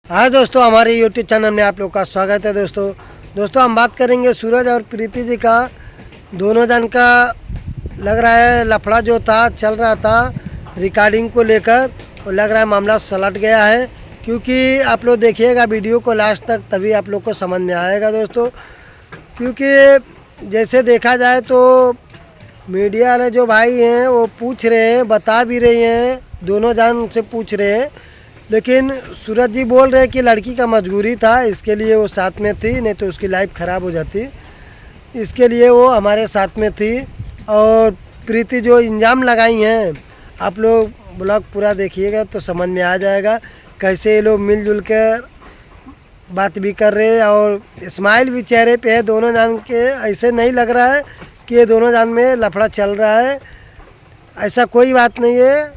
हाँ दोस्तों, हमारे YouTube चैनल में आप लोग का स्वागत है। दोस्तों हम बात करेंगे सूरज और प्रीति जी का। दोनों जन का लग रहा है लफड़ा जो था चल रहा था रिकॉर्डिंग को लेकर, और लग रहा है मामला सलट गया है। क्योंकि आप लोग देखिएगा वीडियो को लास्ट तक, तभी आप लोग को समझ में आएगा दोस्तों। क्योंकि जैसे देखा जाए तो मीडिया वाले जो भाई हैं वो पूछ रहे हैं, बता भी रहे हैं, दोनों जन से पूछ रहे हैं, लेकिन सूरज जी बोल रहे कि लड़की का मजबूरी था, इसके लिए वो साथ में थी, नहीं तो उसकी लाइफ ख़राब हो जाती, इसके लिए वो हमारे साथ में थी। और प्रीति जो इल्ज़ाम लगाई हैं, आप लोग ब्लॉग पूरा देखिएगा तो समझ में आ जाएगा कैसे ये लोग मिलजुल कर बात भी कर रहे हैं और स्माइल भी चेहरे पे है दोनों जान के। ऐसे नहीं लग रहा है कि ये दोनों जान में लफड़ा चल रहा है, ऐसा कोई बात नहीं है।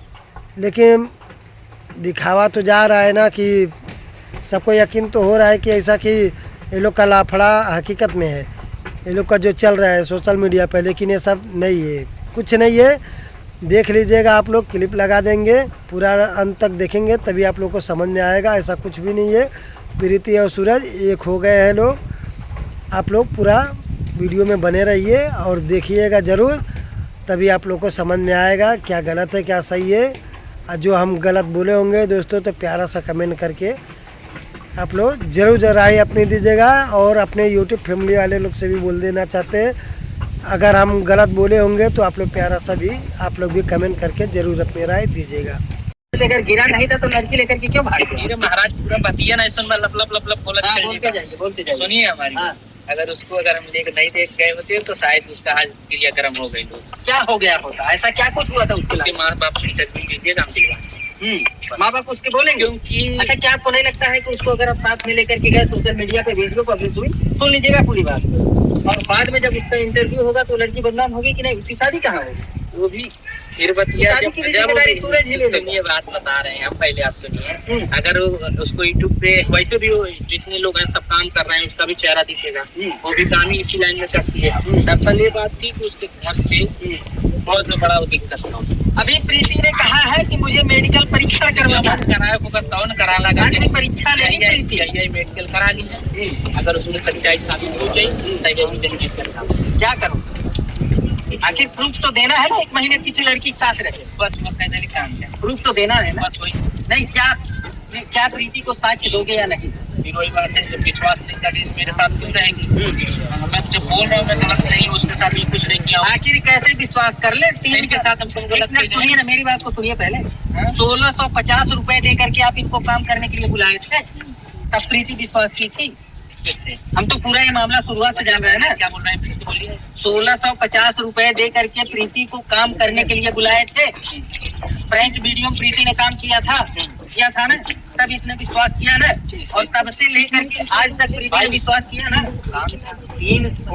लेकिन दिखावा तो जा रहा है ना, कि सबको यकीन तो हो रहा है कि ऐसा कि ये लोग का लफड़ा हकीकत में है, ये लोग का जो चल रहा है सोशल मीडिया पर, लेकिन ये सब नहीं है, कुछ नहीं है। देख लीजिएगा, आप लोग क्लिप लगा देंगे, पूरा अंत तक देखेंगे तभी आप लोग को समझ में आएगा। ऐसा कुछ भी नहीं है। प्रीति और सूरज एक हो गए हैं लोग। आप लोग पूरा वीडियो में बने रहिए और देखिएगा ज़रूर, तभी आप लोग को समझ में आएगा क्या गलत है क्या सही है। और जो हम गलत बोले होंगे दोस्तों तो प्यारा सा कमेंट करके आप लोग ज़रूर राय अपनी दीजिएगा। और अपने यूट्यूब फैमिली वाले लोग से भी बोल देना चाहते हैं, अगर हम गलत बोले होंगे तो आप लोग प्यारा सा भी आप लोग भी कमेंट करके ज़रूर अपनी राय दीजिएगा। अगर गिरा नहीं था तो लड़की लेकर के क्यों भाग गए? महाराज पूरा बतिया ना सुन, लप लप लप लप बोलते जाइए। सुनिए हमारी। हाँ। अगर उसको अगर हम लेकर नहीं देख गए होते तो शायद उसका हाल क्रिया गर्म हो गई। क्या हो गया होता? ऐसा क्या कुछ हुआ था उसके माँ बाप से इंटरव्यू लीजिएगा, हम दिलवा। माँ बाप उसके बोलेंगे? क्योंकि अच्छा, क्या आपको नहीं लगता है कि उसको अगर आप साथ में लेकर के गए सोशल मीडिया पे भेज दो, पब्लिक हुई, सुन लीजिएगा पूरी बात, और बाद में जब उसका इंटरव्यू होगा तो लड़की बदनाम होगी कि नहीं? उसकी शादी कहाँ होगी? वो भी फिर बतिया शादी की जिम्मेदारी सूरज ही लेगा। सुनिए, बात बता रहे हैं हम, पहले आप सुनिए। अगर उसको यूट्यूब पे वैसे भी जितने लोग हैं सब काम कर रहे हैं, उसका भी चेहरा दिखेगा, वो भी काम ही इसी लाइन में करती है। दरअसल ये बात थी कि उसके घर से बहुत बड़ा दिक्कत था। अभी प्रीति ने कहा है कि मुझे मेडिकल परीक्षा करवाना कराया होगा, कौन करा लगा परीक्षा लेनी प्रीति यही मेडिकल करा ली है। अगर उसमें सच्चाई साबित हो जाए क्या करूँ? आखिर प्रूफ तो देना है ना, 1 महीने किसी लड़की के साथ रहे, बस मैं काम किया, प्रूफ तो देना है ना। बस वही नहीं, क्या प्रीति को साक्ष्य दोगे या नहीं? फिर वही बात है, जब विश्वास नहीं करेगी मेरे साथ क्यों रहेगी? मैं जब बोल रहा हूँ मैं गलत नहीं, उसके साथ भी कुछ नहीं किया। आखिर कैसे विश्वास कर ले? 3 के साथ हम गलत नहीं। सुनिए ना, मेरी बात को सुनिए पहले। 1650 रुपए दे करके आप इनको काम करने के लिए बुलाए थे, तब प्रीति विश्वास की थी? किससे? हम तो पूरा ये मामला शुरुआत से जान रहे हैं ना। क्या बोल रहे हैं, फिर से बोलिए। 1650 रुपए दे करके प्रीति को काम करने के लिए बुलाए थे। प्रैंक वीडियो में प्रीति ने काम किया था ना, तब इसने विश्वास किया ना, और तब से लेकर के आज तक प्रीति ने विश्वास किया ना।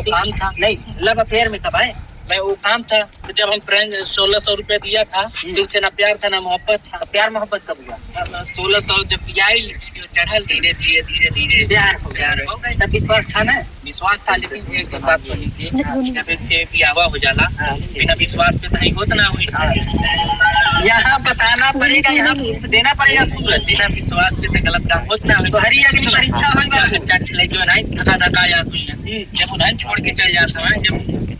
काम था नहीं, लव अफेयर में कब आए? मैं वो काम था तो जब हम फ्रेंड 1600 रुपया दिया था, दिल से ना प्यार था ना मोहब्बत था। प्यार मोहब्बत कब हुआ? 1600 जब दिया ही चढ़ल, धीरे धीरे धीरे धीरे प्यार हो गया, तब विश्वास था ना। विश्वास था, लेकिन एक बात सुन लीजिए, जब एक ब्याह हो जाला बिना विश्वास पे नहीं होता ना हुई। यहाँ बताना पड़ेगा, यहाँ प्रूफ देना पड़ेगा सूरज। बिना विश्वास पे तो गलत काम होता ना हुई। तो हरी अगली परीक्षा धक्का याद हुई है, जब उन्हें छोड़ के चल जाता है, जब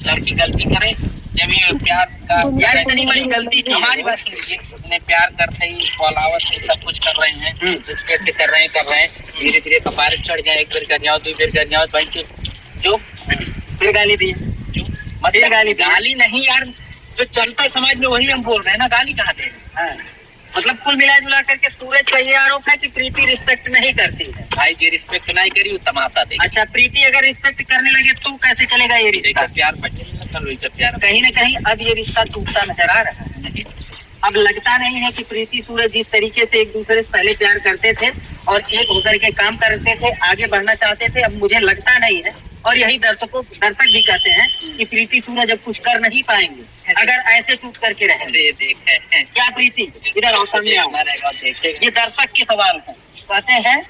लड़की गलती करे, जब ये प्यार का यार इतनी बड़ी गलती थी। हमारी बात सुनिए, उन्हें प्यार करते ही फॉलोवर से सब कुछ कर रहे हैं, रिस्पेक्ट कर रहे हैं, धीरे धीरे कपारे चढ़ जाए, 1 बार कर जाओ 2 बार कर जाओ, जो फिर गाली दी, मतलब गाली नहीं यार, जो चलता समाज में वही हम बोल रहे हैं ना, गाली कहाँ दे। मतलब कुल मिला जुला करके सूरज का ये आरोप है कि प्रीति रिस्पेक्ट नहीं करती है। भाई जी रिस्पेक्ट नहीं करी वो तमाशा दे। अच्छा, प्रीति अगर रिस्पेक्ट करने लगे तो कैसे चलेगा ये रिश्ता? प्यार प्यार कहीं न कहीं अब ये रिश्ता टूटता नजर आ रहा है। अब लगता नहीं है कि प्रीति सूरज जिस तरीके से एक दूसरे से पहले प्यार करते थे और एक होकर के काम करते थे, आगे बढ़ना चाहते थे, अब मुझे लगता नहीं है। और यही दर्शक भी कहते हैं कि प्रीति सूरज अब कुछ कर नहीं पाएंगे अगर ऐसे टूट करके रहेंगे। क्या प्रीति इधर आओ, सामने आओ। ये दर्शक के सवाल है, कहते हैं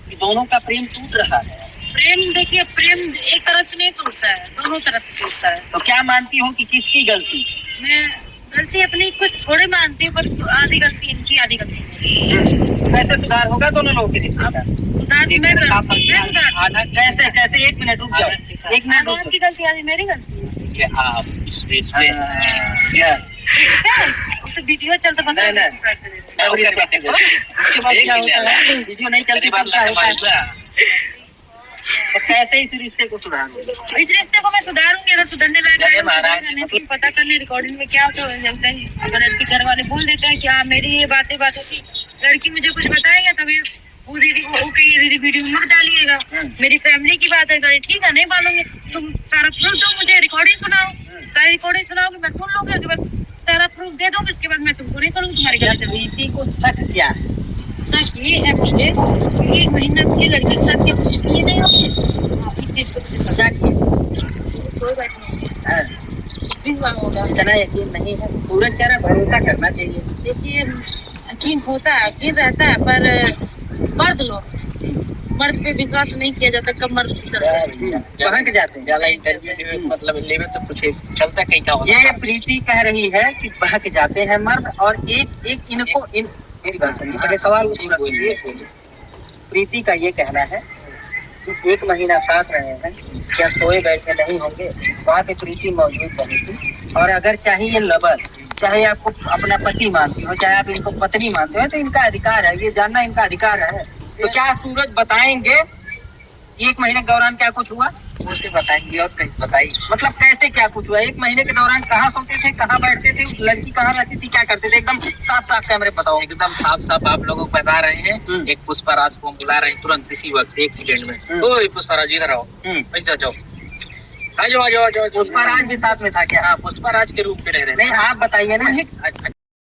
कि दोनों का प्रेम टूट रहा है। प्रेम देखिए, प्रेम एक तरफ से नहीं टूटता है, दोनों तरफ से टूटता है। तो क्या मानती हो कि किसकी गलती? मैं गलती अपनी कुछ थोड़े मानती हूँ, पर आधी गलती इनकी, आधी गलती मेरी। ऐसे सुधार होगा दोनों लोगों के रिश्ते का? सुधार मैं सुधार कैसे कैसे? एक मिनट रुक जाओ, एक मिनट रुक आपकी गलती, आधी मेरी गलती है। कि आप इस पे जाओ। उसे वीडियो चलता पता है, नहीं, सब्सक्राइब कर देते। अब उसके बाद क्या होता है? वीडियो नहीं चलती तो क्या होता है? तो कैसे इस रिश्ते को सुधारोगे? इस रिश्ते को मैं सुधारूंगी, अगर सुधरने लायक जय है महाराज। लेकिन पता करने रिकॉर्डिंग में क्या होता है, जब तक अगर लड़की घर वाले बोल देते हैं कि हाँ मेरी ये बातें थी, लड़की मुझे कुछ बताएगा तभी वो दीदी को ओके ये दीदी वीडियो मत डालिएगा, मेरी फैमिली की बात है, करें ठीक है नहीं मानोगे तुम सारा प्रूफ दो, मुझे रिकॉर्डिंग सुनाओ, सारी रिकॉर्डिंग सुनाओगे, मैं सुन लूंगी, उसके बाद सारा प्रूफ दे दोगे, उसके बाद मैं तुमको नहीं करूंगी तुम्हारी गलती। प्रीति को शक क्या है? सच ये है मुझे, एक महीना की लड़की के साथ कुछ किए नहीं होगी, इस चीज को मुझे क्या किए? सो बैठे हाँ, कुछ भी हुआ होगा। इतना यकीन नहीं है। सूरज कह रहा है भरोसा करना चाहिए। देखिए यकीन होता है, यकीन रहता है, पर मर्द पे विश्वास नहीं किया जाता, कब मर्द फिसलता है। बहक जाते हैं। ज्यादा इंटरव्यू मतलब लेवे तो कुछ चलता कहीं का होता ये प्रीति कह रही है कि बहक जाते हैं मर्द, और एक इनको मेरी बात सुनिए, पहले सवाल को पूरा सुनिए। प्रीति का ये कहना है कि 1 महीना साथ रहे हैं, क्या सोए बैठे नहीं होंगे? वहाँ पे प्रीति मौजूद नहीं थी, और अगर चाहिए लवर, चाहे आपको अपना पति मानती हो, चाहे आप इनको पत्नी मानते हो, तो इनका अधिकार है, ये जानना इनका अधिकार है। तो क्या सूरज बताएंगे 1 महीने के दौरान क्या कुछ हुआ? उसे बताएंगे और कैसे बताइए। मतलब कैसे क्या कुछ हुआ? 1 महीने के दौरान कहाँ सोते थे, कहाँ बैठते थे, उस लड़की कहाँ रहती थी, क्या करते थे? एकदम साफ साफ कैमरे बताओ। एकदम साफ साफ आप लोगों को बता रहे हैं। एक पुष्पराज को हम बुला रहे हैं तुरंत इसी वक्त, एक सेकंड में। ओए पुष्पराज इधर आओ, ऐसे जाओ, आ जाओ आ जाओ आ जाओ। पुष्पराज भी साथ में था क्या? हाँ, पुष्पराज के रूप में रह रहे नहीं, आप बताइए ना।